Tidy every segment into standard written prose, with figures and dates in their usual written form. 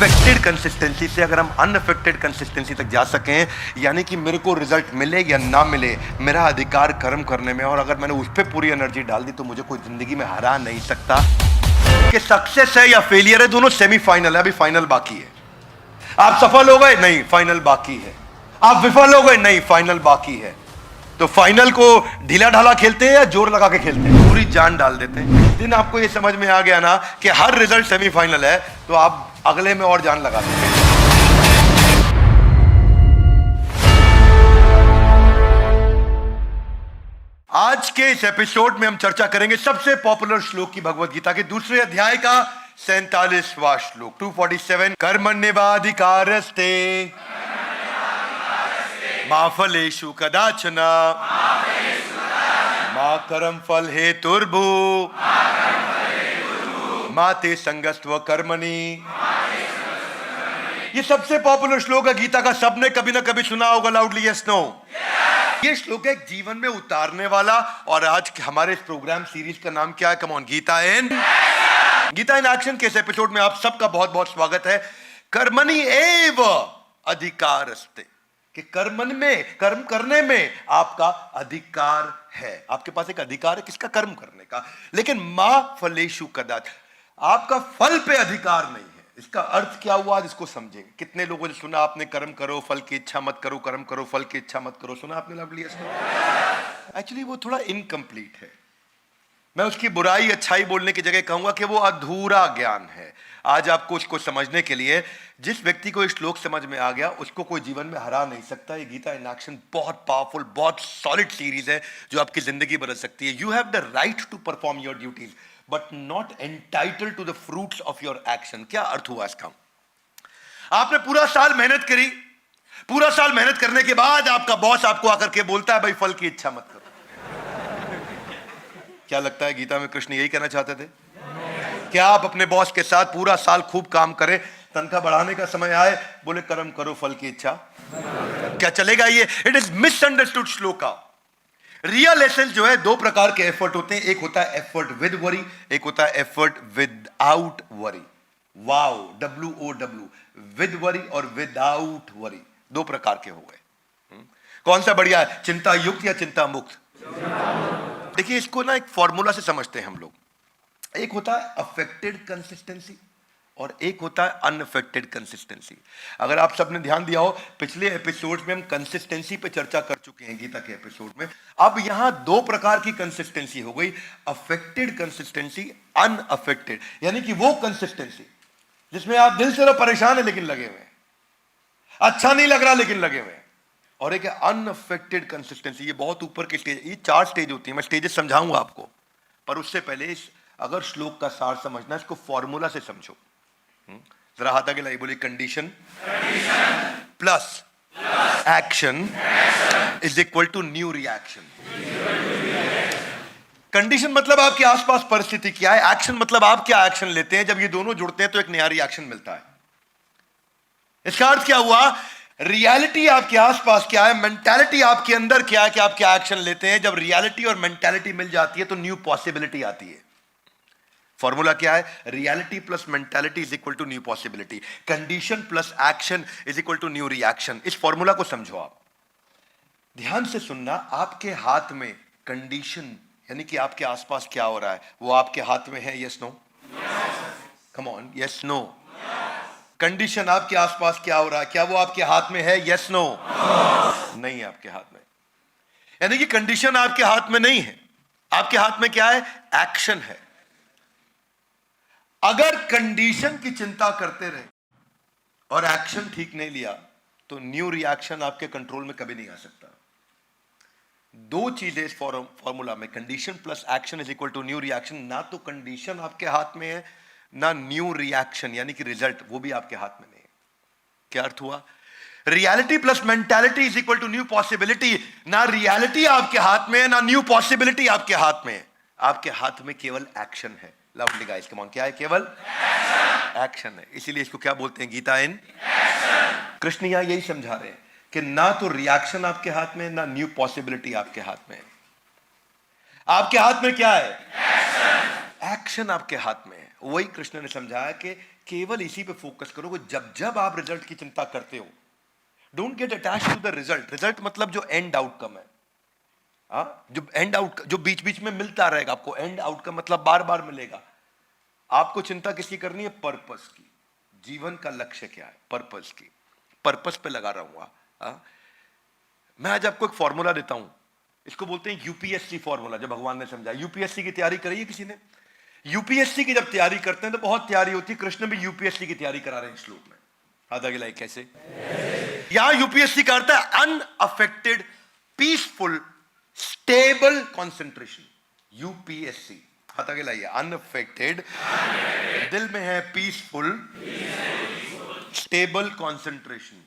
Affected consistency से अगर हम अनअफेक्टेड कंसिस्टेंसी तक जा सकें, यानी कि मेरे को रिजल्ट मिले या ना मिले, मेरा अधिकार कर्म करने में, और अगर मैंने उस पर पूरी एनर्जी डाल दी तो मुझे कोई जिंदगी में हरा नहीं सकता। कि सक्सेस है या फेलियर है, दोनों सेमीफाइनल है, अभी फाइनल बाकी है। आप सफल हो गए, नहीं, फाइनल बाकी है। आप विफल हो गए, नहीं, फाइनल बाकी है। तो फाइनल को ढीला ढाला खेलते हैं या जोर लगा के खेलते हैं? पूरी जान डाल देते हैं। जिस दिन आपको ये समझ में आ गया ना कि हर रिजल्ट सेमीफाइनल है, तो आप अगले में और जान लगा देते हैं। आज के इस एपिसोड में हम चर्चा करेंगे सबसे पॉपुलर श्लोक की, भगवत गीता के दूसरे अध्याय का 47वां श्लोक 247। कर्मण्येवाधिकारस्ते मा फलेषु कदाचन मा कर्म फल हेतुर्भु मा ते संगस्त्व कर्मणि। ये सबसे पॉपुलर श्लोक है गीता का, सबने कभी ना कभी सुना होगा। Loudly yes no. ये श्लोक है जीवन में उतारने वाला। और आज हमारे इस प्रोग्राम सीरीज का नाम क्या है? Come on, Gita in action के इस एपिसोड में आप सबका बहुत बहुत स्वागत है। कर्मणि एव अधिकारस्ते, कि कर्मन में, कर्म करने में आपका अधिकार है। आपके पास एक अधिकार है, किसका? कर्म करने का। लेकिन मा फलेषु कदाच, आपका फल पे अधिकार नहीं है। इसका अर्थ क्या हुआ, आज इसको समझेंगे। कितने लोगों ने सुना आपने, कर्म करो फल की इच्छा मत करो, कर्म करो फल की इच्छा मत करो? सुना आपने? लवली एक्चुअली वो थोड़ा इनकम्प्लीट है। मैं उसकी बुराई अच्छाई बोलने की जगह कहूंगा कि वो अधूरा ज्ञान है। आज आपको उसको समझने के लिए, जिस व्यक्ति को इस श्लोक समझ में आ गया उसको कोई जीवन में हरा नहीं सकता। ये गीता इन एक्शन बहुत पावरफुल, बहुत सॉलिड सीरीज है जो आपकी जिंदगी बदल सकती है। You have the right to perform your duties but not entitled to the fruits of your action. क्या अर्थ हुआ इसका? आपने पूरा साल मेहनत करी, पूरा साल मेहनत करने के बाद आपका बॉस आपको आकर के बोलता है भाई फल की इच्छा मत करो। क्या लगता है गीता में कृष्ण यही कहना चाहते थे? क्या आप अपने बॉस के साथ पूरा साल खूब काम करें, तनख्वाह बढ़ाने का समय आए बोले कर्म करो फल की इच्छा? क्या चलेगा ये? It is misunderstood shloka. Real essence जो है, दो प्रकार के एफर्ट होते हैं। एक होता है एफर्ट विद वरी, एक होता है effort without worry. Wow, WOW, with worry और विदाउट वरी, दो प्रकार के हो गए। कौन सा बढ़िया है, चिंता युक्त या चिंता मुक्त? देखिए, इसको ना एक फॉर्मूला से समझते हैं हम लोग। एक होता है अफेक्टेड कंसिस्टेंसी और एक होता है अनअफेक्टेड कंसिस्टेंसी। अगर आप सबने ध्यान दिया हो, पिछले एपिसोड में हम कंसिस्टेंसी पे चर्चा कर चुके हैं गीता के एपिसोड में। अब यहां दो प्रकार की कंसिस्टेंसी हो गई, अफेक्टेड कंसिस्टेंसी, अनअफेक्टेड। यानी कि वो कंसिस्टेंसी जिसमें आप दिल से तो परेशान है लेकिन लगे हुए, अच्छा नहीं लग रहा लेकिन लगे हुए। और एक अनअफेक्टेड कंसिस्टेंसी, ये बहुत ऊपर की स्टेज। ये 4 स्टेज होती है, मैं स्टेजेस समझाऊंगा आपको, पर उससे पहले अगर श्लोक का सार समझना, इसको फॉर्मूला से समझो। जरा हाथ आगे लाइए, बोलिए condition plus action is equal to new reaction. Condition मतलब आपके आसपास परिस्थिति क्या है, एक्शन मतलब आप क्या एक्शन लेते हैं। जब ये दोनों जुड़ते हैं तो एक नया रिएक्शन मिलता है। इसका अर्थ क्या हुआ? रियलिटी आपके आसपास क्या है, मेंटालिटी आपके अंदर क्या है कि आप क्या एक्शन लेते हैं। जब रियलिटी और मेंटालिटी मिल जाती है तो न्यू पॉसिबिलिटी आती है। फॉर्मूला क्या है? Reality plus mentality is equal to new possibility, condition plus action is equal to new reaction. इस फॉर्मूला को समझो आप, ध्यान से सुनना। आपके हाथ में कंडीशन, यानी कि आपके आसपास क्या हो रहा है, वो आपके हाथ में है? Yes no? Come on, yes no? Condition आपके आसपास क्या हो रहा है, क्या वो आपके हाथ में है? Yes no? नहीं है आपके हाथ में। यानी कि कंडीशन आपके हाथ में नहीं है, आपके हाथ में क्या है? एक्शन है। अगर कंडीशन की चिंता करते रहे और एक्शन ठीक नहीं लिया तो न्यू रिएक्शन आपके कंट्रोल में कभी नहीं आ सकता। दो चीजें इस फॉर्मूला में, condition plus action is equal to new reaction. ना तो कंडीशन आपके हाथ में है, ना न्यू रिएक्शन यानी कि रिजल्ट, वो भी आपके हाथ में नहीं है। क्या अर्थ हुआ? Reality plus mentality is equal to new possibility. ना रियलिटी आपके हाथ में है, ना न्यू पॉसिबिलिटी आपके हाथ में है। आपके हाथ में केवल एक्शन है। लवली गाइस, कम ऑन, क्या है? केवल एक्शन है। इसीलिए इसको क्या बोलते हैं? Gita in action. कृष्ण यहां यही समझा रहे हैं कि ना तो रिएक्शन आपके हाथ में, ना न्यू पॉसिबिलिटी आपके हाथ में है। आपके हाथ में क्या है? एक्शन। एक्शन आपके हाथ में है। वही कृष्ण ने समझाया कि केवल इसी पे फोकस करो कि जब जब आप रिजल्ट की चिंता करते हो, don't get attach to the result. Result मतलब जो एंड आउटकम है, जो एंड आउट, जो बीच बीच में मिलता रहेगा आपको, एंड आउटकम मतलब बार बार मिलेगा। आपको चिंता किसकी करनी है? पर्पस की। जीवन का लक्ष्य क्या है? पर्पस की। पर्पस पे लगा रहूंगा। मैं आज आपको एक फॉर्मूला देता हूं, इसको बोलते हैं यूपीएससी फॉर्मूला, जो भगवान ने समझाया। यूपीएससी की तैयारी करी है किसी ने? यूपीएससी की जब तैयारी करते हैं तो बहुत तैयारी होती है। कृष्ण भी यूपीएससी की तैयारी करा रहे हैं श्लोक में। आधा गिलाई कैसे? यहां यूपीएससी का अर्थ है unaffected, peaceful, stable concentration. UPSC हाथा गिलाई है, अनअफेक्टेड, दिल में है पीसफुल, स्टेबल कॉन्सेंट्रेशन,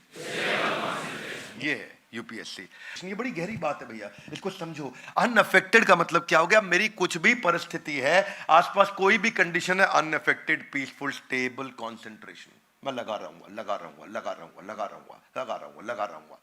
ये है यूपीएससी। ये बड़ी गहरी बात है भैया, इसको समझो। अनअफेक्टेड का मतलब क्या हो गया? मेरी कुछ भी परिस्थिति है, आसपास कोई भी कंडीशन है, अनअफेक्टेड, पीसफुल, स्टेबल कॉन्सेंट्रेशन। मैं लगा रहूंगा, लगा रहूंगा, लगा रहूंगा, लगा रहूंगा, लगा रहूंगा, लगा रहूंगा।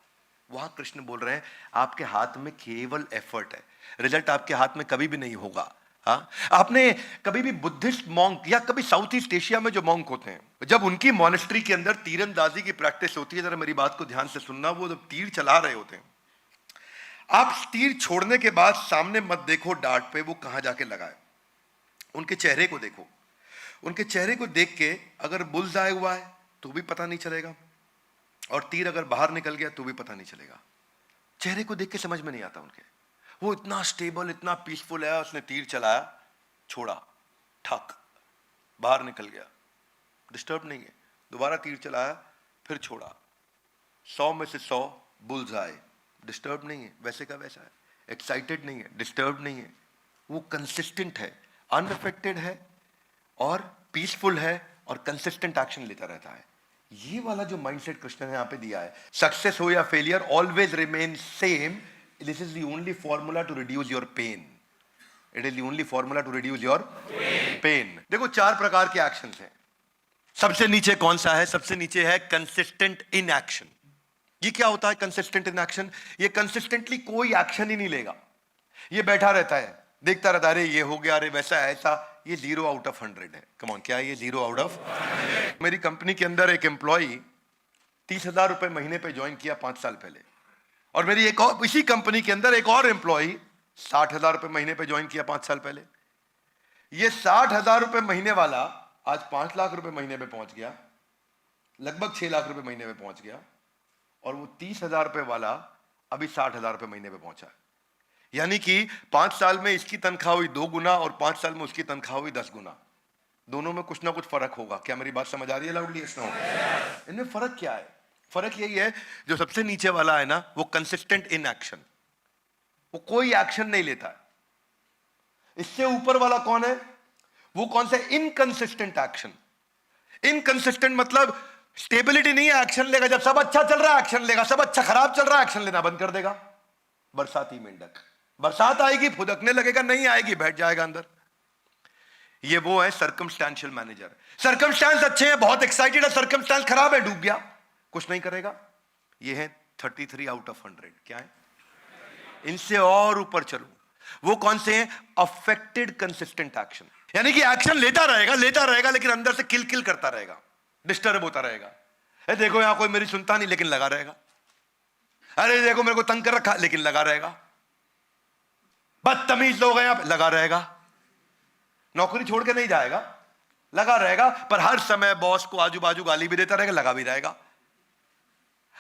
वहां कृष्ण बोल रहे हैं आपके हाथ में केवल एफर्ट है, रिजल्ट आपके हाथ में कभी भी नहीं होगा। हाँ, आपने कभी भी बुद्धिस्ट मॉन्क या कभी साउथ ईस्ट एशिया में जो मॉन्क होते हैं, जब उनकी मॉनेस्ट्री के अंदर तीरंदाजी की प्रैक्टिस होती है, जरा मेरी बात को ध्यान से सुनना, वो जब तीर चला रहे होते हैं, आप तीर छोड़ने के बाद सामने मत देखो डार्ट पे वो कहां जाके लगा है, उनके चेहरे को देखो। उनके चेहरे को देख के अगर बुल्स आए हुआ है तो भी पता नहीं चलेगा, और तीर अगर बाहर निकल गया तो भी पता नहीं चलेगा। चेहरे को देख के समझ में नहीं आता उनके। वो इतना स्टेबल, इतना पीसफुल है। उसने तीर चलाया, छोड़ा, ठक, बाहर निकल गया, डिस्टर्ब नहीं है। दोबारा तीर चलाया, फिर छोड़ा, 100 में से 100 बुल्स आए, डिस्टर्ब नहीं है, वैसे का वैसा है। एक्साइटेड नहीं है, डिस्टर्ब नहीं है। वो कंसिस्टेंट है, अनअफेक्टेड है, और पीसफुल है, और कंसिस्टेंट एक्शन लेता रहता है। ये वाला जो माइंडसेट कृष्ण ने यहां पे दिया है, सक्सेस हो या failure, always remain same. This is the only formula to reduce your pain. It is the only formula to reduce your pain. देखो 4 प्रकार के एक्शंस हैं। सबसे नीचे कौन सा है? सबसे नीचे है कंसिस्टेंट इन एक्शन। ये क्या होता है कंसिस्टेंट इन एक्शन? ये कंसिस्टेंटली कोई एक्शन ही नहीं लेगा, ये बैठा रहता है, देखता रहता है, अरे ये हो गया, अरे वैसा ऐसा। ये 0 आउट ऑफ 100 है। कम ऑन, क्या है ये? 0 आउट ऑफ 100। मेरी कंपनी के अंदर एक एम्प्लॉई 30,000 रुपए महीने पे ज्वाइन किया 5 साल पहले, और मेरी एक और इसी कंपनी के अंदर एक और एम्प्लॉय 60,000 रुपए महीने पे ज्वाइन किया 5 साल पहले। ये 60,000 रुपए महीने वाला आज 5 लाख रुपए महीने पे पहुंच गया, लगभग 6 लाख रुपए महीने पे पहुंच गया, और वो 30,000 रुपए वाला अभी 60,000 रुपए महीने पे पहुंचा। यानी कि 5 साल में इसकी तनख्वाह हुई 2 गुना, और 5 साल में उसकी तनख्वाह हुई 10 गुना। दोनों में कुछ ना कुछ फर्क होगा। क्या मेरी बात समझ आ रही है लाउडली? इनमें फर्क क्या है? फर्क यही है, जो सबसे नीचे वाला है ना, वो कंसिस्टेंट इन एक्शन, वो कोई एक्शन नहीं लेता है। इससे ऊपर वाला कौन है? वो कौन सा? Inconsistent action. इनकंसिस्टेंट मतलब स्टेबिलिटी नहीं है, एक्शन लेगा। जब सब अच्छा चल रहा है एक्शन लेगा, सब अच्छा खराब चल रहा है एक्शन लेना बंद कर देगा। बरसाती मेंढक, बरसात आएगी फुदकने लगेगा, नहीं आएगी बैठ जाएगा अंदर। ये वो है सर्कमस्टेंशियल मैनेजर। सर्कमस्टेंस अच्छे हैं, बहुत एक्साइटेड है, सर्कमस्टेंस खराब है, डूब गया, कुछ नहीं करेगा। ये है 33 आउट ऑफ 100। क्या है? इनसे और ऊपर चलो, वो कौन से हैं? Affected consistent action. यानी कि एक्शन लेता रहेगा, लेकिन अंदर से किल किल करता रहेगा, डिस्टर्ब होता रहेगा। अरे देखो यहां कोई मेरी सुनता नहीं, लेकिन लगा रहेगा। अरे देखो मेरे को तंग कर रखा, लेकिन लगा रहेगा। बदतमीज लोग हैं, यहां लगा रहेगा। नौकरी छोड़ के नहीं जाएगा, लगा रहेगा। पर हर समय बॉस को आजू बाजू गाली भी देता रहेगा, लगा भी रहेगा।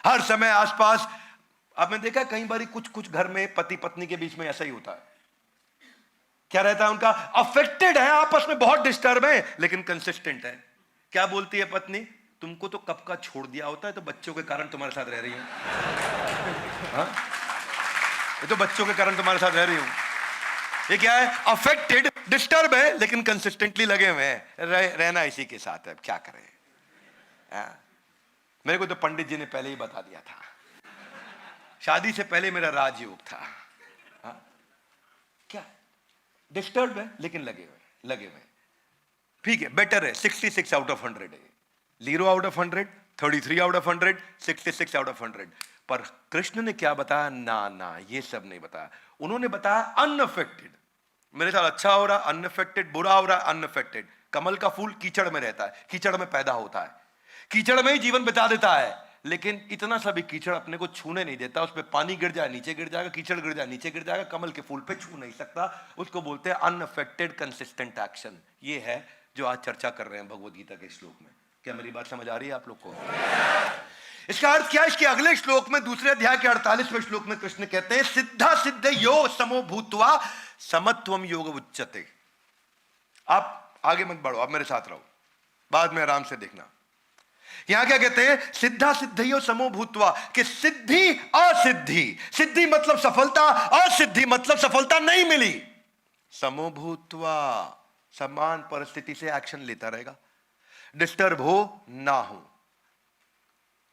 हर समय आसपास, आपने देखा कई बार कुछ घर में पति पत्नी के बीच में ऐसा ही होता है। क्या रहता है उनका? अफेक्टेड है, आपस में बहुत डिस्टर्ब है, लेकिन कंसिस्टेंट है। क्या बोलती है पत्नी? तुमको तो कब का छोड़ दिया होता है, तो बच्चों के कारण तुम्हारे साथ रह रही हूं। हाँ? ये तो बच्चों के कारण तुम्हारे साथ रह रही हूं। ये क्या है? अफेक्टेड, डिस्टर्ब है, लेकिन कंसिस्टेंटली लगे हुए हैं। रहना इसी के साथ है, क्या करें। हाँ? मेरे को तो पंडित जी ने पहले ही बता दिया था, शादी से पहले मेरा राजयोग था। हाँ? क्या? डिस्टर्ब है, लेकिन लगे हुए। ठीक है, बेटर है। 66 आउट ऑफ 100 है। 0 out of 100, 33 out of 100, 66 out of 100। पर कृष्ण ने क्या बताया? ना, ये सब नहीं बताया। उन्होंने बताया अनअफेक्टेड। मेरे साथ अच्छा हो रहा, अनअफेक्टेड, बुरा हो रहा, अनअफेक्टेड, कमल का फूल कीचड़ में रहता है, कीचड़ में पैदा होता है, कीचड़ में ही जीवन बिता देता है, लेकिन इतना सा भी कीचड़ अपने को छूने नहीं देता। उस पर पानी गिर जाए नीचे गिर जाएगा, कीचड़ गिर जाए नीचे गिर जाएगा, कमल के फूल पे छू नहीं सकता। उसको बोलते हैं अनअफेक्टेड कंसिस्टेंट एक्शन। ये है जो आज चर्चा कर रहे हैं भगवद गीता के श्लोक में। क्या मेरी बात समझ आ रही है आप लोग को? इसका अर्थ क्या है? इसके अगले श्लोक में, दूसरे अध्याय के 48वें श्लोक में कृष्ण कहते हैं सिद्धा सिद्ध यो समो भूत्वा समत्वम योग उच्यते। आप आगे मत बढ़ो, आप मेरे साथ रहो, बाद में आराम से देखना। यहां क्या कहते हैं? सिद्धा सिद्धियो समो भूत्वा, कि सिद्धि असिद्धि, सिद्धि मतलब सफलता, असिद्धि मतलब सफलता नहीं मिली, समो भूत्वा समान परिस्थिति से एक्शन लेता रहेगा, डिस्टर्ब हो ना हो।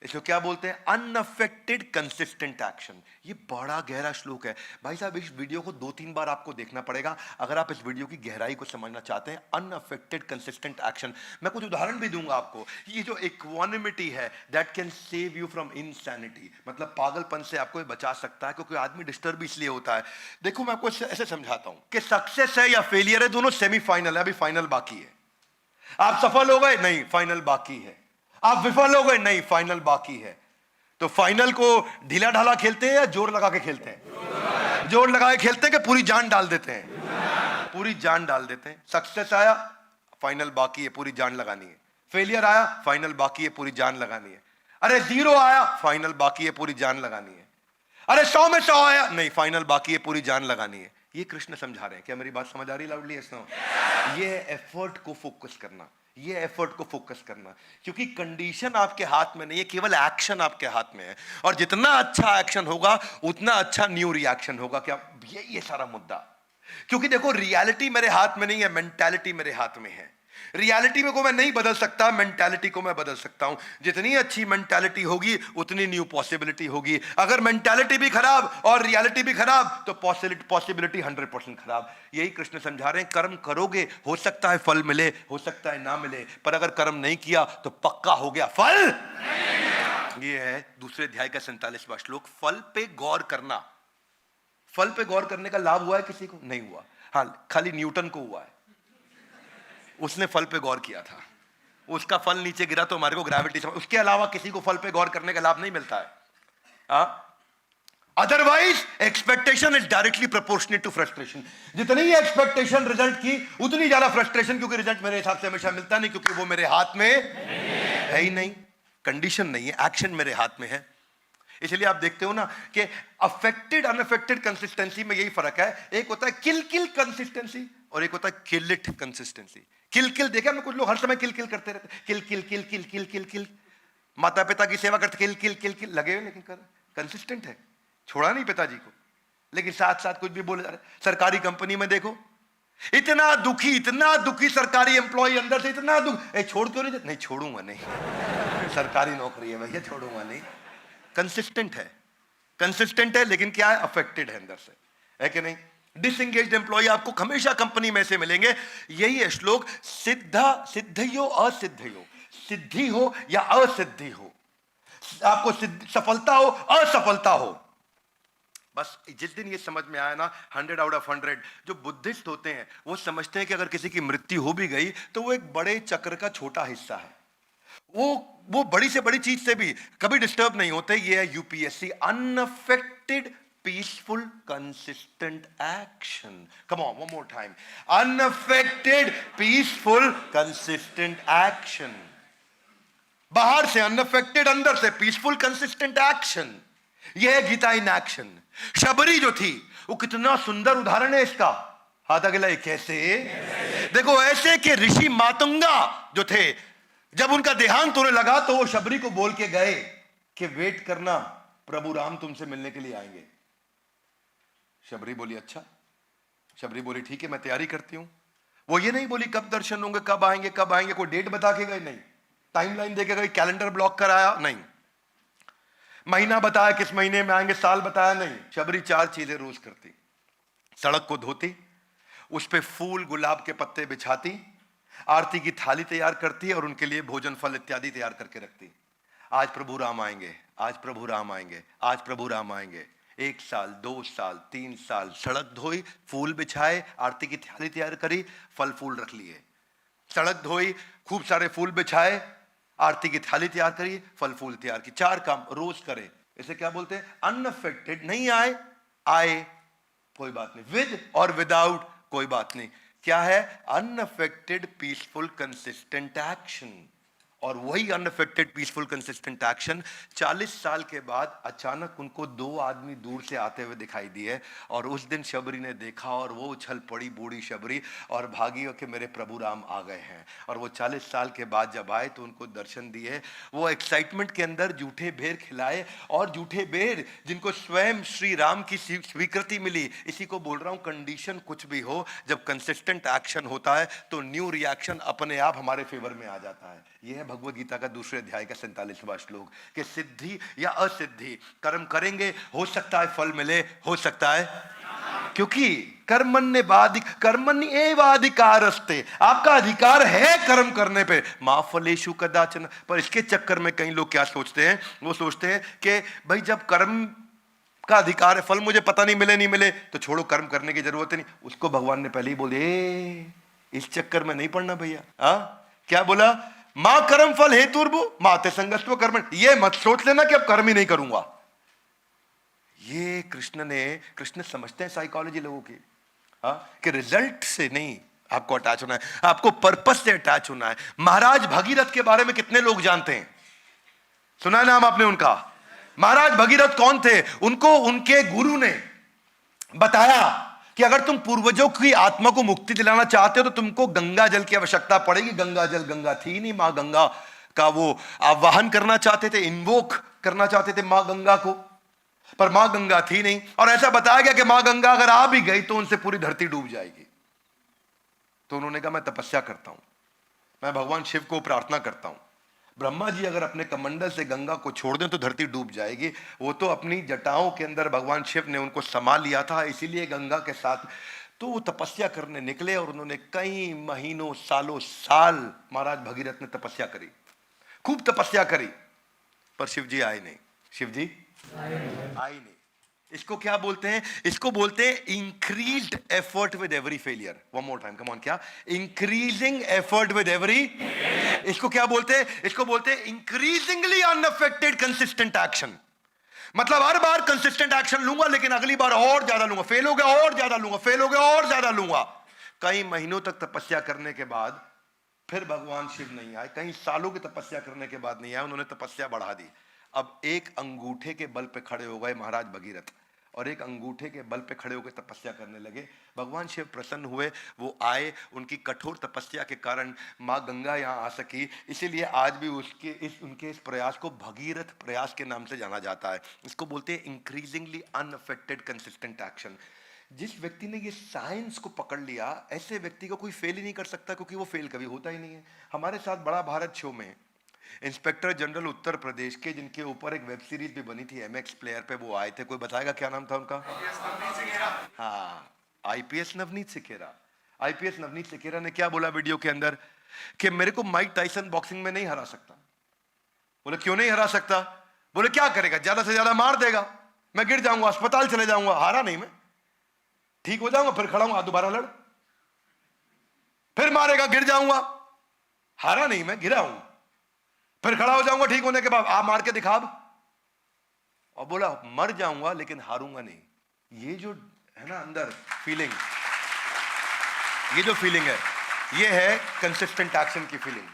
इसको क्या बोलते हैं? Unaffected consistent action. ये बड़ा गहरा श्लोक है भाई साहब। इस वीडियो को 2-3 बार आपको देखना पड़ेगा अगर आप इस वीडियो की गहराई को समझना चाहते हैं। Unaffected consistent action. मैं कुछ उदाहरण भी दूंगा आपको। ये जो इक्वानिमिटी है, that can save you from insanity, मतलब पागलपन से आपको बचा सकता है, क्योंकि आदमी डिस्टर्ब इसलिए होता है। देखो मैं आपको ऐसे समझाता हूं कि सक्सेस है या फेलियर है, दोनों सेमीफाइनल है, अभी फाइनल बाकी है। आप सफल हो गए? नहीं, फाइनल बाकी है। आप विफल हो गए? नहीं, फाइनल बाकी है। तो फाइनल को ढीला ढाला खेलते हैं या जोर लगा के खेलते हैं? जोर लगा के खेलते हैं कि पूरी जान डाल देते हैं? पूरी जान डाल देते हैं। सक्सेस आया, फाइनल बाकी है, पूरी जान लगानी है। फेलियर आया, फाइनल बाकी है, पूरी जान लगानी है। अरे 0 आया, फाइनल बाकी है, पूरी जान लगानी है। अरे 100 में 100 आया, नहीं, फाइनल बाकी है, पूरी जान लगानी है। ये कृष्ण समझा रहे हैं। क्या मेरी बात समझ आ रही लाउडली? ये एफर्ट को फोकस करना, ये एफर्ट को फोकस करना, क्योंकि कंडीशन आपके हाथ में नहीं है, केवल एक्शन आपके हाथ में है। और जितना अच्छा एक्शन होगा उतना अच्छा न्यू रिएक्शन होगा। क्या ये सारा मुद्दा? क्योंकि देखो, रियलिटी मेरे हाथ में नहीं है, मेंटालिटी मेरे हाथ में है। रियलिटी में को मैं नहीं बदल सकता, मेंटालिटी को मैं बदल सकता हूं। जितनी अच्छी मेंटालिटी होगी उतनी न्यू पॉसिबिलिटी होगी। अगर मेंटालिटी भी खराब और रियलिटी भी खराब तो पॉसिबिलिटी 100% खराब। यही कृष्ण समझा रहे हैं। कर्म करोगे, हो सकता है फल मिले, हो सकता है ना मिले, पर अगर कर्म नहीं किया तो पक्का हो गया फल। ये है दूसरे अध्याय का 47वां श्लोक। फल पे गौर करना। फल पे गौर करने का लाभ हुआ है किसी को? नहीं हुआ। हाँ, खाली न्यूटन को हुआ है। उसने फल पे गौर किया था, उसका फल नीचे गिरा तो हमारे को ग्रेविटी समझ। उसके अलावा किसी को फल पे गौर करने का लाभ नहीं मिलता है। Otherwise expectation is directly proportionate to frustration. जितनी ही एक्सपेक्टेशन रिजल्ट की, उतनी ज्यादा फ्रस्ट्रेशन, क्योंकि रिजल्ट मेरे हिसाब से हमेशा मिलता नहीं, क्योंकि वो मेरे हाथ में है ही नहीं। कंडीशन नहीं है, एक्शन मेरे हाथ में है। इसलिए आप देखते हो ना कि अफेक्टेड अनअफेक्टेड कंसिस्टेंसी में यही फर्क है। एक होता है किल किल कंसिस्टेंसी और एक होता है किल इट कंसिस्टेंसी। किल किल देखा हमने, कुछ लोग हर समय किल किल करते रहते, किल किल किल किल किल किल किल। माता पिता की सेवा करते, किल किल किल किल लगे हुए, लेकिन कर कंसिस्टेंट है, छोड़ा नहीं पिताजी को, लेकिन साथ साथ कुछ भी बोले जा रहे। सरकारी कंपनी में देखो, इतना दुखी सरकारी एम्प्लॉय अंदर से, इतना दुख, छोड़ क्यों नहीं? नहीं छोड़ूंगा, नहीं, सरकारी नौकरी है भैया, छोड़ूंगा नहीं। कंसिस्टेंट है, लेकिन क्या है? अफेक्टेड है अंदर से, है कि नहीं? डिसएंगेज्ड एम्प्लॉय आपको हमेशा कंपनी में से मिलेंगे। यही है श्लोक। सिद्धियो असिद्धियो, सिद्धि हो या असिद्धि हो, आपको सफलता हो असफलता हो, बस जिस दिन ये समझ में आया ना, 100 आउट ऑफ 100 जो बुद्धिस्ट होते हैं वो समझते हैं कि अगर किसी की मृत्यु हो भी गई तो वो एक बड़े चक्र का छोटा हिस्सा है। वो बड़ी से बड़ी चीज से भी कभी डिस्टर्ब नहीं होते। ये है UPSC, unaffected peaceful consistent action. Come on, one more time, unaffected peaceful consistent action. बाहर से अनअफेक्टेड, अंदर से पीसफुल कंसिस्टेंट एक्शन। यह है गीता इन एक्शन। शबरी जो थी वो कितना सुंदर उदाहरण है इसका। हाथ अगला, कैसे? देखो, ऐसे कि ऋषि मातंगा जो थे, जब उनका देहांत होने लगा तो वो शबरी को बोल के गए कि वेट करना, प्रभु राम तुमसे मिलने के लिए आएंगे। शबरी बोली अच्छा। शबरी बोली ठीक है, मैं तैयारी करती हूं। वो ये नहीं बोली कब दर्शन होंगे, कब आएंगे, कोई डेट बता के गए नहीं, टाइमलाइन दे के गए, कैलेंडर ब्लॉक कराया नहीं, महीना बताया किस महीने में आएंगे, साल बताया नहीं। शबरी 4 चीजें रोज करती। सड़क को धोती, उस पे फूल गुलाब के पत्ते बिछाती, आरती की थाली तैयार करती और उनके लिए भोजन फल इत्यादि तैयार करके रखती। आज प्रभु राम आएंगे, आज प्रभु राम आएंगे, आज प्रभु राम आएंगे। 1 साल, 2 साल, 3 साल सड़क धोई, फूल बिछाए, आरती की थाली तैयार करी, फल फूल रख लिए। सड़क धोई, खूब सारे फूल बिछाए, आरती की थाली तैयार करी, फल फूल तैयार की, 4 काम रोज करे। इसे क्या बोलते हैं? अनअफेक्टेड। नहीं आए, आए कोई बात नहीं, विद और विदाउट कोई बात नहीं। क्या है? Unaffected peaceful consistent action. और वही अनअफेक्टेड पीसफुल कंसिस्टेंट एक्शन 40 साल के बाद अचानक उनको 2 आदमी दूर से आते हुए दिखाई दिए, और उस दिन शबरी ने देखा और वो उछल पड़ी, बूढ़ी शबरी, और भागी कि मेरे प्रभु राम आ गए हैं। और वो 40 साल के बाद जब आए तो उनको दर्शन दिए। वो एक्साइटमेंट के अंदर जूठे बेर खिलाए, और जूठे बेर जिनको स्वयं श्री राम की स्वीकृति मिली। इसी को बोल रहा हूं, कंडीशन कुछ भी हो, जब कंसिस्टेंट एक्शन होता है तो न्यू रिएक्शन अपने आप हमारे फेवर में आ जाता है। यह है भगवद गीता का दूसरे अध्याय का 47वां श्लोक, कि सिद्धि या असिद्धि, कर्म करेंगे, हो सकता है फल मिले, हो सकता है, क्योंकि कर्मण्येवाधिकारस्ते, आपका अधिकार है कर्म करने पे, मा फलेषु कदाचन। पर इसके चक्कर में कई लोग क्या सोचते हैं? वो सोचते हैं कि भाई जब कर्म का अधिकार है, फल मुझे पता नहीं मिले नहीं मिले तो छोड़ो, कर्म करने की जरूरत नहीं। उसको भगवान ने पहले ही बोले, इस चक्कर में नहीं पड़ना भैया। क्या बोला? मां कर्म फल हेतुर्भु माते संगस्त्व कर्म। ये मत सोच लेना कि अब कर्म ही नहीं करूंगा। ये कृष्ण समझते हैं साइकोलॉजी लोगों की, कि रिजल्ट से नहीं आपको अटैच होना है, आपको पर्पस से अटैच होना है। महाराज भगीरथ के बारे में कितने लोग जानते हैं? सुना है नाम आपने उनका? महाराज भगीरथ कौन थे? उनको उनके गुरु ने बताया कि अगर तुम पूर्वजों की आत्मा को मुक्ति दिलाना चाहते हो तो तुमको गंगा जल की आवश्यकता पड़ेगी। गंगा थी नहीं, मां गंगा का वो आवाहन करना चाहते थे, इन्वोक करना चाहते थे मां गंगा को, पर मां गंगा थी नहीं। और ऐसा बताया गया कि मां गंगा अगर आ भी गई तो उनसे पूरी धरती डूब जाएगी। तो उन्होंने कहा मैं तपस्या करता हूं, मैं भगवान शिव को प्रार्थना करता हूं, ब्रह्मा जी अगर अपने कमंडल से गंगा को छोड़ दें तो धरती डूब जाएगी। वो तो अपनी जटाओं के अंदर भगवान शिव ने उनको समा लिया था, इसीलिए गंगा के साथ। तो वो तपस्या करने निकले और उन्होंने कई महीनों सालों साल महाराज भगीरथ ने तपस्या करी, खूब तपस्या करी, पर शिव जी आए नहीं। शिव जी आए नहीं। इसको क्या बोलते हैं? इसको बोलते हैं increased effort with every failure. One more time, come on. क्या? Increasing effort with every. इसको क्या बोलते हैं? इसको बोलते हैं इंक्रीजिंगली अनअफेक्टेड कंसिस्टेंट एक्शन। मतलब हर बार कंसिस्टेंट एक्शन लूंगा, लेकिन अगली बार और ज्यादा लूंगा, फेल हो गया और ज्यादा लूंगा, फेल हो गया और ज्यादा लूंगा। कई महीनों तक तपस्या करने के बाद फिर भगवान शिव नहीं आए, कई सालों की तपस्या करने के बाद नहीं आए, उन्होंने तपस्या बढ़ा दी। अब एक अंगूठे के बल पे खड़े हो गए महाराज भगीरथ, और एक अंगूठे के बल पे खड़े होकर तपस्या करने लगे। भगवान शिव प्रसन्न हुए, वो आए, उनकी कठोर तपस्या के कारण माँ गंगा यहाँ आ सकी। इसीलिए आज भी उनके इस प्रयास को भगीरथ प्रयास के नाम से जाना जाता है। इसको बोलते हैं इंक्रीजिंगली अनअफेक्टेड कंसिस्टेंट एक्शन। जिस व्यक्ति ने ये साइंस को पकड़ लिया, ऐसे व्यक्ति को कोई फेल ही नहीं कर सकता, क्योंकि वो फेल कभी होता ही नहीं है। हमारे साथ बड़ा भारत शो में इंस्पेक्टर जनरल उत्तर प्रदेश के, जिनके ऊपर एक वेब सीरीज भी बनी थी एमएक्स प्लेयर पे, वो आए थे। कोई बताएगा क्या नाम था उनका? हाँ, आईपीएस नवनीत सिखेरा। आईपीएस नवनीत सिखेरा ने क्या बोला वीडियो के अंदर? कि मेरे को माइक टाइसन बॉक्सिंग में नहीं हरा सकता। बोले क्यों नहीं हरा सकता? बोले क्या करेगा, ज्यादा से ज्यादा मार देगा, मैं गिर जाऊंगा, अस्पताल चले जाऊंगा। हारा नहीं मैं, ठीक हो जाऊंगा, फिर खड़ा हूं, दोबारा लड़, फिर मारेगा, गिर जाऊंगा। हारा नहीं मैं, गिरा हूं, फिर खड़ा हो जाऊंगा ठीक होने के बाद, आप मार के दिखा। और बोला मर जाऊंगा लेकिन हारूंगा नहीं। ये जो है ना अंदर फीलिंग, ये जो फीलिंग है, ये है कंसिस्टेंट एक्शन की फीलिंग।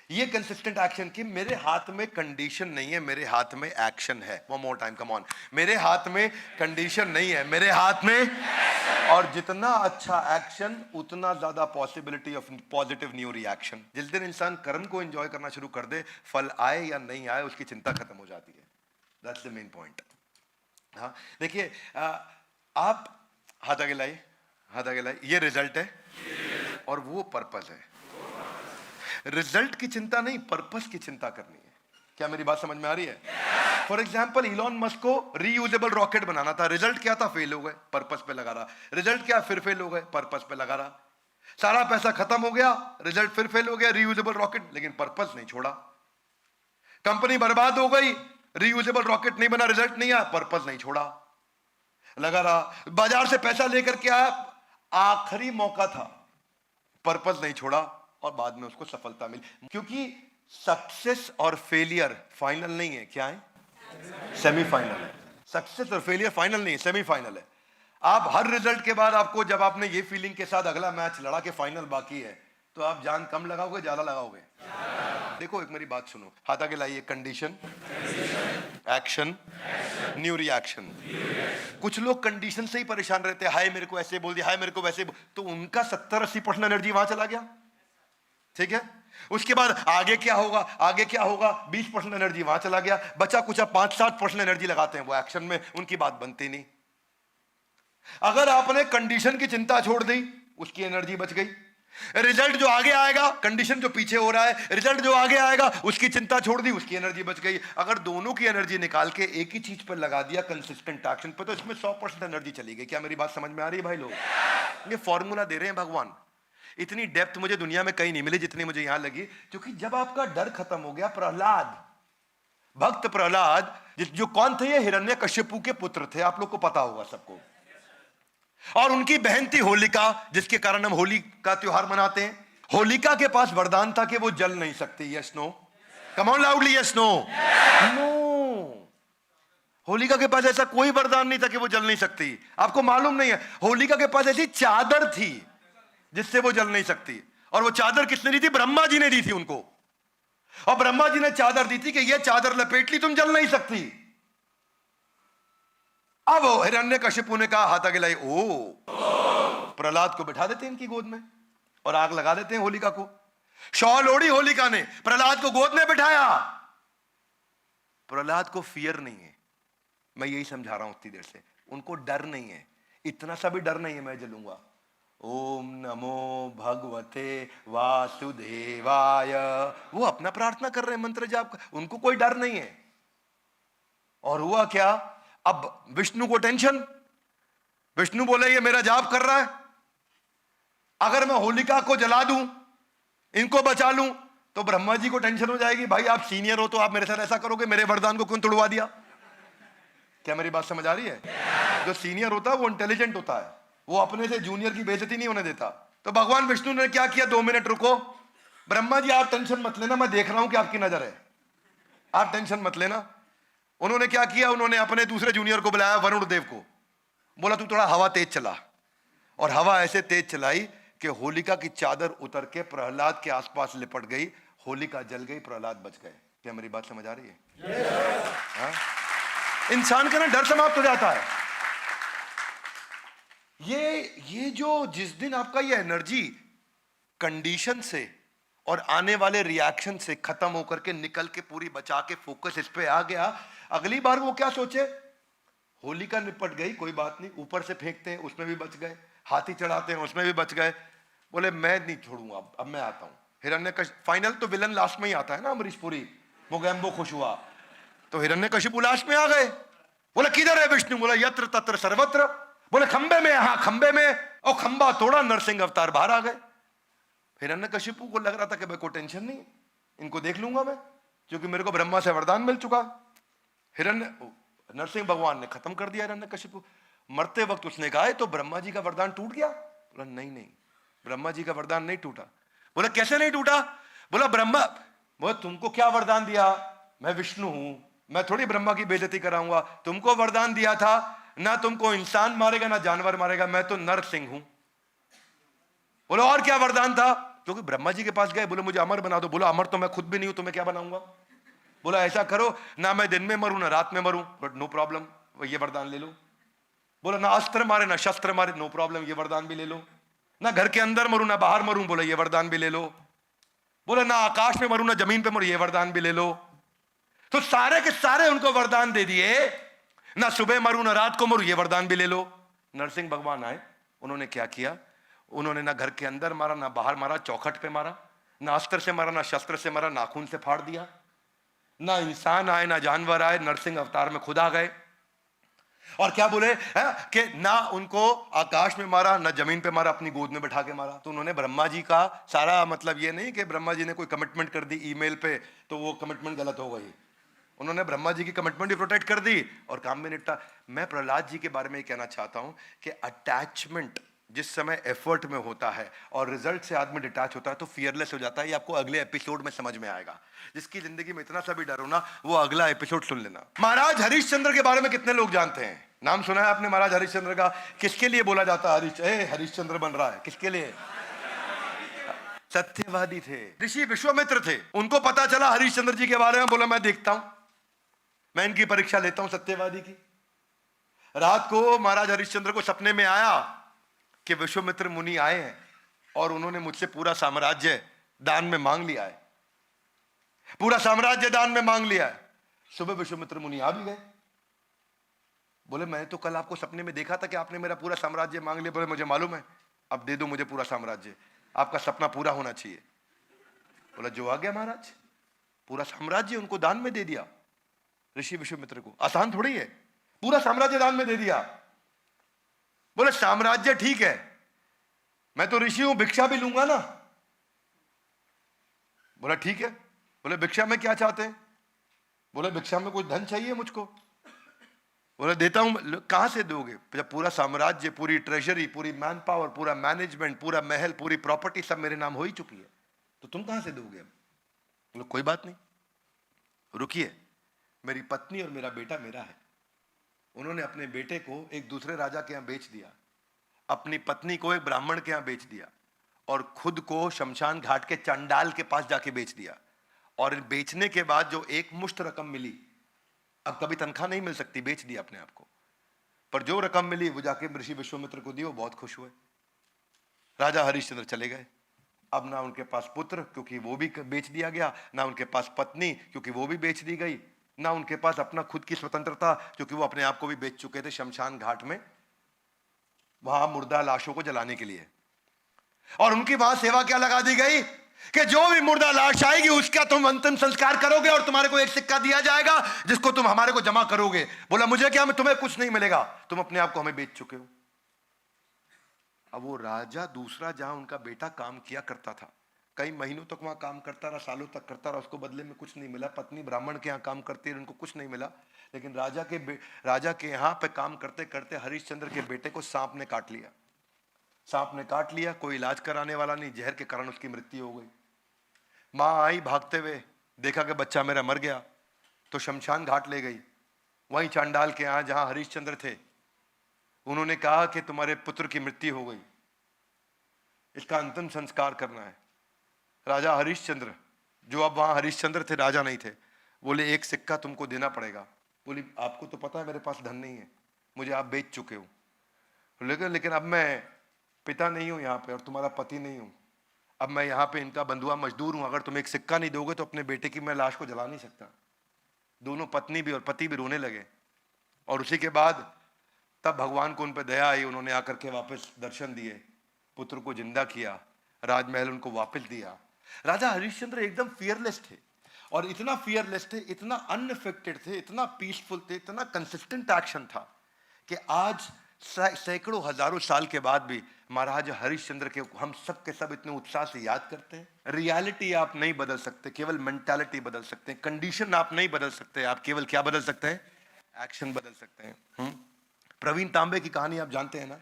ये कंसिस्टेंट एक्शन की, मेरे हाथ में कंडीशन नहीं है, मेरे हाथ में एक्शन है। One more time, come on. मेरे हाथ में कंडीशन नहीं है, मेरे हाथ में। और जितना अच्छा एक्शन उतना ज्यादा possibility of positive new reaction. जिस दिन इंसान कर्म को एंजॉय करना शुरू कर दे, फल आए या नहीं आए उसकी चिंता खत्म हो जाती है। That's the main point. हाँ देखिए, आप हाथ आगे लाइए, हाथ आगे लाइए। ये रिजल्ट है और वो पर्पस है। रिजल्ट की चिंता नहीं, पर्पस की चिंता करनी है। क्या मेरी बात समझ में आ रही है? फॉर एग्जाम्पल, इलॉन मस्क को रीयूजेबल रॉकेट बनाना था, रिजल्ट क्या था? फेल हो गए, पर्पस पे लगा रहा। रिजल्ट क्या? फिर फेल हो गए, पर्पस पे लगा रहा। सारा पैसा खत्म हो गया, रिजल्ट फिर फेल हो गया, रीयूजेबल रॉकेट, लेकिन पर्पस नहीं छोड़ा। कंपनी बर्बाद हो गई, रीयूजेबल रॉकेट नहीं बना, रिजल्ट नहीं आया, पर्पस नहीं छोड़ा, लगा रहा। बाजार से पैसा लेकर के आया, आखिरी मौका था, पर्पस नहीं छोड़ा, और बाद में उसको सफलता मिली। क्योंकि सक्सेस और फेलियर फाइनल नहीं है, क्या है? सेमीफाइनल है। सक्सेस और फेलियर फाइनल नहीं है, सेमीफाइनल है। आप हर रिजल्ट के बाद आपको, जब आपने ये फीलिंग के साथ अगला मैच लड़ा के फाइनल बाकी है, तो आप जान कम लगाओगे ज्यादा लगाओगे? देखो एक मेरी बात सुनो, हाथ आगे लाइए। Condition, action, new reaction. कुछ लोग कंडीशन से ही परेशान रहते हैं, हाय मेरे को ऐसे बोल दिया, हाय मेरे को वैसे तो उनका 70-80% एनर्जी वहां चला गया। ठीक है, उसके बाद आगे क्या होगा, आगे क्या होगा, 20% एनर्जी वहां चला गया। बचा कुछ 5-7% एनर्जी लगाते हैं वो एक्शन में, उनकी बात बनती नहीं। अगर आपने कंडीशन की चिंता छोड़ दी, उसकी एनर्जी बच गई। रिजल्ट जो आगे आएगा, कंडीशन जो पीछे हो रहा है, रिजल्ट जो आगे आएगा उसकी चिंता छोड़ दी, उसकी एनर्जी बच गई। अगर दोनों की एनर्जी निकाल के एक ही चीज पर लगा दिया, कंसिस्टेंट एक्शन पर, तो इसमें 100% एनर्जी चली गई। क्या मेरी बात समझ में आ रही है भाई लोग? ये फॉर्मूला दे रहे हैं भगवान। इतनी डेप्थ मुझे दुनिया में कहीं नहीं मिली जितनी मुझे यहां लगी। क्योंकि जब आपका डर खत्म हो गया, प्रहलाद, भक्त प्रहलाद, जो कौन थे? ये हिरण्यकश्यपु के पुत्र थे, आप लोग को पता होगा सबको। और उनकी बहन थी होलिका, जिसके कारण हम होली का त्योहार मनाते हैं। होलिका के पास वरदान था कि वो जल नहीं सकती। Yes no? Come on loudly, yes no? No, Holika के पास ऐसा कोई वरदान नहीं था कि वो जल नहीं सकती। आपको मालूम नहीं है, होलिका के पास ऐसी चादर थी जिससे वो जल नहीं सकती। और वो चादर किसने दी थी? ब्रह्मा जी ने दी थी उनको। और ब्रह्मा जी ने चादर दी थी कि ये चादर लपेट ली, तुम जल नहीं सकती। अब हिरण्यकशिपु ने कहा, हाथ आगे लाई, ओ प्रहलाद को बिठा देते हैं इनकी गोद में और आग लगा देते हैं होलिका को। शॉल ओढ़ी होलिका ने, प्रहलाद को गोद में बिठाया। प्रहलाद को फियर नहीं है, मैं यही समझा रहा हूं इतनी देर से। उनको डर नहीं है, इतना सा भी डर नहीं है मैं जलूंगा। ओम नमो भगवते वासुदेवाय, वो अपना प्रार्थना कर रहे हैं, मंत्र जाप, उनको कोई डर नहीं है। और हुआ क्या? अब विष्णु को टेंशन। विष्णु बोले ये मेरा जाप कर रहा है, अगर मैं होलिका को जला दूं, इनको बचा लूं, तो ब्रह्मा जी को टेंशन हो जाएगी, भाई आप सीनियर हो तो आप मेरे साथ ऐसा करोगे, मेरे वरदान को क्यों तोड़वा दिया? क्या मेरी बात समझ आ रही है? जो सीनियर होता है वो इंटेलिजेंट होता है, वो अपने से जूनियर की बेइज्जती नहीं होने देता। तो भगवान विष्णु ने क्या किया? 2 मिनट रुको, ब्रह्मा जी आप टेंशन मत लेना, मैं देख रहा हूं कि आपकी नजर है, आप टेंशन मत लेना। उन्होंने क्या किया? उन्होंने अपने दूसरे जूनियर को बुलाया, वरुण देव को। बोला तू थोड़ा हवा तेज चला, और हवा ऐसे तेज चलाई कि होलिका की चादर उतर के प्रहलाद के आसपास लिपट गई। होलिका जल गई, प्रहलाद बच गए। क्या मेरी बात समझ आ रही है? इंसान का ना डर समाप्त हो जाता है। ये जो जिस दिन आपका ये एनर्जी कंडीशन से और आने वाले रिएक्शन से खत्म होकर के निकल के पूरी बचा के फोकस इस पे आ गया, अगली बार वो क्या सोचे? होलिका निपट गई, कोई बात नहीं, ऊपर से फेंकते हैं उसमें भी बच गए, हाथी चढ़ाते हैं उसमें भी बच गए। बोले मैं नहीं छोड़ूंगा, अब मैं आता हूं। हिरण्यकशिपु, फाइनल तो विलन लास्ट में ही आता है ना, अमरीश पुरी, मोगैम्बो खुश हुआ, तो हिरण्यकशिपु लास्ट में आ गए। बोले किधर है विष्णु? बोला यत्र तत्र सर्वत्र। बोले खंबे में, हाँ खंबे में, और खंबा तोड़ा, नरसिंह अवतार बाहर आ गए। हिरण्यकशिपु को लग रहा था कि भाई कोई टेंशन नहीं, इनको देख लूंगा मैं, क्योंकि मेरे को ब्रह्मा से वरदान मिल चुका। नरसिंह भगवान ने खत्म कर दिया हिरण्यकशिपु। मरते वक्त उसने कहा तो ब्रह्मा जी का वरदान टूट गया? बोला नहीं नहीं, ब्रह्मा जी का वरदान नहीं टूटा। बोला कैसे नहीं टूटा? बोला ब्रह्मा, बोला तुमको क्या वरदान दिया? मैं विष्णु हूं, मैं थोड़ी ब्रह्मा की बेइज्जती कराऊंगा। तुमको वरदान दिया था ना तुमको इंसान मारेगा ना जानवर मारेगा, मैं तो नरसिंह हूं। बोलो और क्या वरदान था? क्योंकि ब्रह्मा जी के पास गए, बोले मुझे अमर बना दो। बोला अमर तो मैं खुद भी नहीं हूं, तो मैं क्या बनाऊंगा? बोला ऐसा करो ना मैं दिन में मरूं ना रात में मरूं, बट नो प्रॉब्लम, ये वरदान ले लो। बोला ना अस्त्र मारे ना शस्त्र मारे, नो प्रॉब्लम, ये वरदान भी ले लो। ना घर के अंदर मरूं ना बाहर मरूं, बोला ये वरदान भी ले लो। बोला ना आकाश में मरूं ना जमीन पे मरूं, ये वरदान भी ले लो। तो सारे के सारे उनको वरदान दे दिए, ना सुबह मरूं ना रात को मरूं, ये वरदान भी ले लो। नरसिंह भगवान आए, उन्होंने क्या किया? उन्होंने ना घर के अंदर मारा ना बाहर मारा, चौखट पे मारा, ना अस्त्र से मारा ना शस्त्र से मारा, नाखून से फाड़ दिया। ना इंसान आए ना जानवर आए, नरसिंह अवतार में खुद आ गए। और क्या बोले कि ना उनको आकाश में मारा ना जमीन पे मारा, अपनी गोद में बैठा के मारा। तो उन्होंने ब्रह्मा जी का सारा, मतलब ये नहीं कि ब्रह्मा जी ने कोई कमिटमेंट कर दी ईमेल पे तो वो कमिटमेंट गलत हो गई, उन्होंने ब्रह्मा जी की कमिटमेंट भी प्रोटेक्ट कर दी और काम भी निपटा। मैं प्रहलाद जी के बारे में कहना चाहता हूं कि अटैचमेंट जिस समय एफर्ट में होता है और रिजल्ट से आदमी डिटैच होता है तो फियरलेस हो जाता है। ये आपको अगले एपिसोड में समझ में आएगा। जिसकी जिंदगी में इतना सा भी डर हो ना, वो अगला एपिसोड सुन लेना। महाराज हरिश्चंद्र के बारे में कितने लोग जानते हैं? नाम सुना है आपने महाराज हरिश्चंद्र का? किसके लिए बोला जाता है हरिश्चंद्र बन रहा है? किसके लिए? सत्यवादी थे, ऋषि विश्वामित्र थे। उनको पता चला हरिश्चंद्र जी के बारे में, बोला मैं देखता हूं, मैं इनकी परीक्षा लेता हूं सत्यवादी की। रात को महाराज हरिश्चंद्र को सपने में आया कि विश्वामित्र मुनि आए हैं और उन्होंने मुझसे पूरा साम्राज्य दान में मांग लिया है, पूरा साम्राज्य दान में मांग लिया है। सुबह विश्वामित्र मुनि आ भी गए। बोले मैं तो कल आपको सपने में देखा था कि आपने मेरा पूरा साम्राज्य मांग लिया। बोले मुझे मालूम है, अब दे दो मुझे पूरा साम्राज्य, आपका सपना पूरा होना चाहिए। बोला जो आ गया महाराज, पूरा साम्राज्य उनको दान में दे दिया ऋषि विश्वामित्र को। आसान थोड़ी है, पूरा साम्राज्य दान में दे दिया। बोले साम्राज्य ठीक है, मैं तो ऋषि हूं, भिक्षा भी लूंगा ना। बोला ठीक है। बोले भिक्षा में क्या चाहते हैं? बोले भिक्षा में कुछ धन चाहिए मुझको। बोले देता हूं। कहां से दोगे? जब पूरा साम्राज्य, पूरी ट्रेजरी, पूरी मैन पावर, पूरा मैनेजमेंट, पूरा महल, पूरी प्रॉपर्टी सब मेरे नाम हो ही चुकी है, तो तुम कहां से दोगे? बोले कोई बात नहीं, रुकिए, मेरी पत्नी और मेरा बेटा मेरा है। उन्होंने अपने बेटे को एक दूसरे राजा के यहां बेच दिया, अपनी पत्नी को एक ब्राह्मण के यहां बेच दिया और खुद को शमशान घाट के चंडाल के पास जाके बेच दिया। और बेचने के बाद जो एक मुश्त रकम मिली, अब कभी तनख्वाह नहीं मिल सकती, बेच दिया अपने आप को, पर जो रकम मिली वो जाके ऋषि विश्वामित्र को दी। वो बहुत खुश हुए। राजा हरिश्चंद्र चले गए। अब ना उनके पास पुत्र क्योंकि वो भी बेच दिया गया, ना उनके पास पत्नी क्योंकि वो भी बेच दी गई, ना उनके पास अपना खुद की स्वतंत्रता क्योंकि वो अपने आप को भी बेच चुके थे शमशान घाट में, वहां मुर्दा लाशों को जलाने के लिए। और उनकी वहां सेवा क्या लगा दी गई कि जो भी मुर्दा लाश आएगी उसका तुम अंतिम संस्कार करोगे और तुम्हारे को एक सिक्का दिया जाएगा जिसको तुम हमारे को जमा करोगे। बोला मुझे क्या, तुम्हें कुछ नहीं मिलेगा, तुम अपने आप को हमें बेच चुके हो। अब वो राजा दूसरा जहां उनका बेटा काम किया करता था, कई महीनों तक वहां काम करता रहा, सालों तक करता रहा, उसको बदले में कुछ नहीं मिला। पत्नी ब्राह्मण के यहाँ काम करती रही, उनको कुछ नहीं मिला। लेकिन राजा के यहाँ पे काम करते करते हरिश्चंद्र के बेटे को सांप ने काट लिया। सांप ने काट लिया, कोई इलाज कराने वाला नहीं, जहर के कारण उसकी मृत्यु हो गई। माँ आई भागते हुए, देखा कि बच्चा मेरा मर गया, तो शमशान घाट ले गई। वहीं चांडाल के यहाँ जहां हरिश्चंद्र थे, उन्होंने कहा कि तुम्हारे पुत्र की मृत्यु हो गई, इसका अंतिम संस्कार करना है। राजा हरिश्चंद्र, जो अब वहां हरिश्चंद्र थे, राजा नहीं थे, बोले एक सिक्का तुमको देना पड़ेगा। बोली आपको तो पता है मेरे पास धन नहीं है, मुझे आप बेच चुके हो, लेकिन अब मैं पिता नहीं हूं यहाँ पे और तुम्हारा पति नहीं हूं, अब मैं यहाँ पे इनका बंधुआ मजदूर हूं, अगर तुम एक सिक्का नहीं दोगे तो अपने बेटे की मैं लाश को जला नहीं सकता। दोनों पत्नी भी और पति भी रोने लगे। और उसी के बाद तब भगवान को उन पर दया आई, उन्होंने आकर के वापस दर्शन दिए, पुत्र को जिंदा किया, राजमहल उनको वापस दिया। राजा हरिश्चंद्र एकदम फियरलेस थे, और इतना फियरलेस थे, इतना अनअफेक्टेड थे, इतना पीसफुल थे, इतना कंसिस्टेंट एक्शन था कि आज सैकड़ों हजारों साल के बाद भी महाराज हरिश्चंद्र के हम सब के सब इतने उत्साह से याद करते हैं। रियलिटी आप नहीं बदल सकते, केवल मेंटालिटी बदल सकते हैं। कंडीशन आप नहीं बदल सकते, आप केवल क्या बदल सकते हैं? एक्शन बदल सकते हैं। प्रवीण तांबे की कहानी आप जानते हैं ना?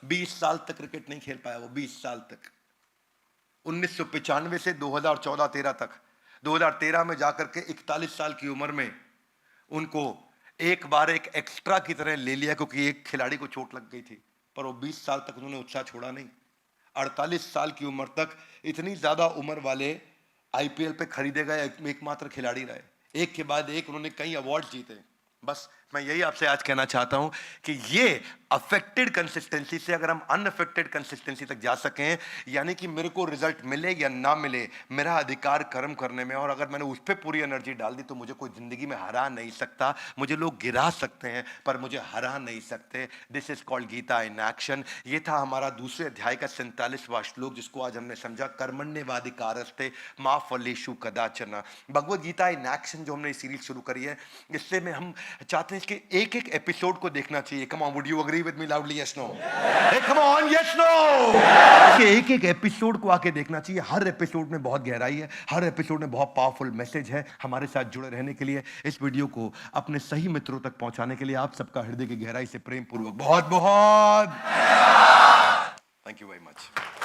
20 साल तक क्रिकेट नहीं खेल पाया वो, 20 साल तक, 1995 से 2014-13 तक। 2013 में जाकर के 41 साल की उम्र में उनको एक बार एक एक्स्ट्रा की तरह ले लिया क्योंकि एक खिलाड़ी को चोट लग गई थी, पर वो 20 साल तक उन्होंने उत्साह छोड़ा नहीं। 48 साल की उम्र तक इतनी ज्यादा उम्र वाले आईपीएल पे खरीदे गए एकमात्र खिलाड़ी रहे। एक के बाद एक उन्होंने कई अवार्ड जीते। बस मैं यही आपसे आज कहना चाहता हूं कि ये अफेक्टेड कंसिस्टेंसी से अगर हम अनअफेक्टेड कंसिस्टेंसी तक जा सकें, यानी कि मेरे को रिजल्ट मिले या ना मिले, मेरा अधिकार कर्म करने में, और अगर मैंने उस पर पूरी एनर्जी डाल दी तो मुझे कोई जिंदगी में हरा नहीं सकता। मुझे लोग गिरा सकते हैं पर मुझे हरा नहीं सकते। This is called Gita in action. ये था हमारा दूसरे अध्याय का 47वां श्लोक, जिसको आज हमने समझा, कर्मण्येवाधिकारस्ते मा फलेषु कदाचन। भगवद गीता इन एक्शन जो हमने सीरीज शुरू करी है, इससे में हम चाहते हैं कि एक एक एपिसोड को देखना चाहिए। Come on, would you agree with me loudly? Yes no? Come on, yes no? एक एक एपिसोड को आके देखना चाहिए। हर एपिसोड में बहुत गहराई है, हर एपिसोड में बहुत पावरफुल मैसेज है। हमारे साथ जुड़े रहने के लिए, इस वीडियो को अपने सही मित्रों तक पहुंचाने के लिए आप सबका हृदय की गहराई से प्रेम पूर्वक बहुत बहुत थैंक यू वेरी मच।